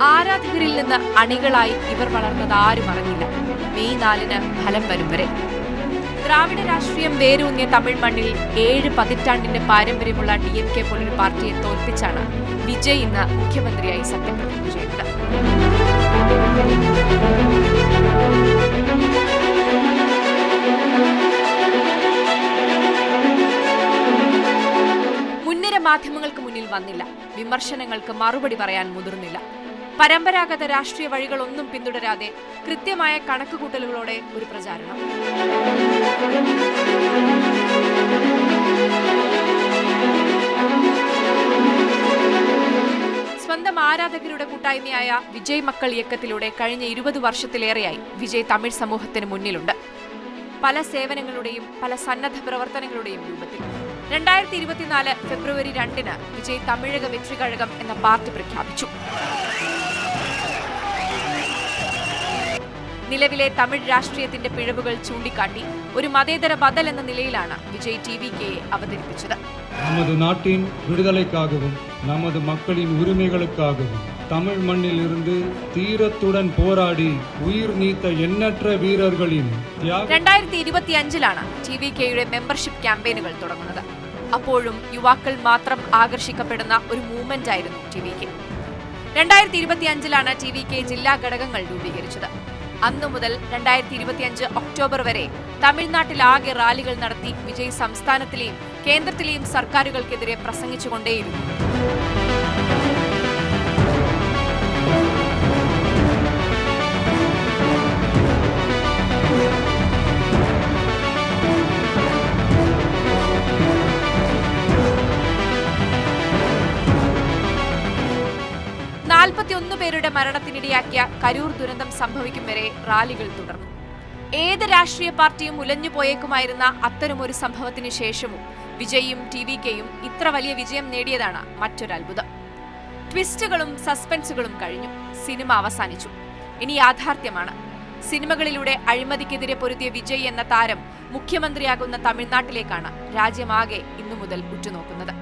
ആരാധകരിൽ നിന്ന് അണികളായി ഇവർ വളർന്നത് ആരും അറിഞ്ഞില്ല. മെയ് 4-ന് ഫലം വരും വരെ. ദ്രാവിഡ രാഷ്ട്രീയം വേരൂന്നിയ തമിഴ് മണ്ണിൽ 7 പതിറ്റാണ്ടിന്റെ പാരമ്പര്യമുള്ള DMK പോലൊരു പാർട്ടിയെ തോൽപ്പിച്ചാണ് വിജയ് ഇന്ന് മുഖ്യമന്ത്രിയായി സത്യപ്രതിജ്ഞ ചെയ്തത്. മുൻനിര മാധ്യമങ്ങൾക്ക് മുന്നിൽ വന്നില്ല. വിമർശനങ്ങൾക്ക് മറുപടി പറയാൻ മുതിർന്നില്ല. പരമ്പരാഗത രാഷ്ട്രീയ വഴികളൊന്നും പിന്തുടരാതെ കൃത്യമായ കണക്കുകൂട്ടലുകളോടെ ഒരു പ്രചാരണം. സ്വന്തം ആരാധകരുടെ കൂട്ടായ്മയായ വിജയ് മക്കൾ ഇയക്കത്തിലൂടെ കഴിഞ്ഞ 20 വർഷത്തിലേറെയായി വിജയ് തമിഴ് സമൂഹത്തിന് മുന്നിലുണ്ട്. പല സേവനങ്ങളുടെയും പല സന്നദ്ധ പ്രവർത്തനങ്ങളുടെയും രൂപത്തിൽ. 2024 ഫെബ്രുവരി 2-ന് വിജയ് തമിഴക വെற்றிക്കഴകം എന്ന പാർട്ടി പ്രഖ്യാപിച്ചു. നിലവിലെ തമിഴ് രാഷ്ട്രീയത്തിന്റെ പിഴവുകൾ ചൂണ്ടിക്കാട്ടി ഒരു മതേതര ബദൽ എന്ന നിലയിലാണ് വിജയ് TVKയെ അവതരിപ്പിച്ചത്. நமது நாட்டின் விடுதலைக்காகவும் நமது மக்களின் உரிமைகளுக்காகவும் தமிழ் மண்ணில் இருந்து தீரத்துடன் போராடி உயிர் நீத்த எண்ணற்ற வீரர்களின் 2025-ലാണ് TVKയുടെ മെമ്പർഷിപ്പ് ക്യാമ്പയിനുകൾ തുടങ്ങുന്നത്. അപ്പോഴും യുവാക്കൾ മാത്രം ആകർഷിക്കപ്പെടുന്ന ഒരു മൂവ്മെന്റ് ആയിരുന്നു TVK. 2025-ലാണ് TVK ജില്ലാ ഘടകങ്ങൾ രൂപീകരിച്ചത്. അന്നു മുതൽ 2025 ഒക്ടോബർ വരെ തമിഴ്നാട്ടിലാകെ റാലികൾ നടത്തി വിജയ് സംസ്ഥാനത്തിലെയും കേന്ദ്രത്തിലെയും സർക്കാരുകൾക്കെതിരെ പ്രസംഗിച്ചുകൊണ്ടേയിരുന്നു. പേരുടെ മരണത്തിനിടയാക്കിയ കരൂർ ദുരന്തം സംഭവിക്കും വരെ റാലികൾ തുടർന്നു. ഏത് രാഷ്ട്രീയ പാർട്ടിയും ഉലഞ്ഞു പോയേക്കുമായിരുന്ന അത്തരമൊരു സംഭവത്തിന് ശേഷവും വിജയും TVKയും ഇത്ര വലിയ വിജയം നേടിയതാണ് മറ്റൊരത്ഭുതം. ട്വിസ്റ്റുകളും സസ്പെൻസുകളും കഴിഞ്ഞു. സിനിമ അവസാനിച്ചു. ഇനി യാഥാർത്ഥ്യമാണ്. സിനിമകളിലൂടെ അഴിമതിക്കെതിരെ പൊരുതിയ വിജയ് എന്ന താരം മുഖ്യമന്ത്രിയാകുന്ന തമിഴ്നാട്ടിലേക്കാണ് രാജ്യമാകെ ഇന്നു മുതൽ ഉറ്റുനോക്കുന്നത്.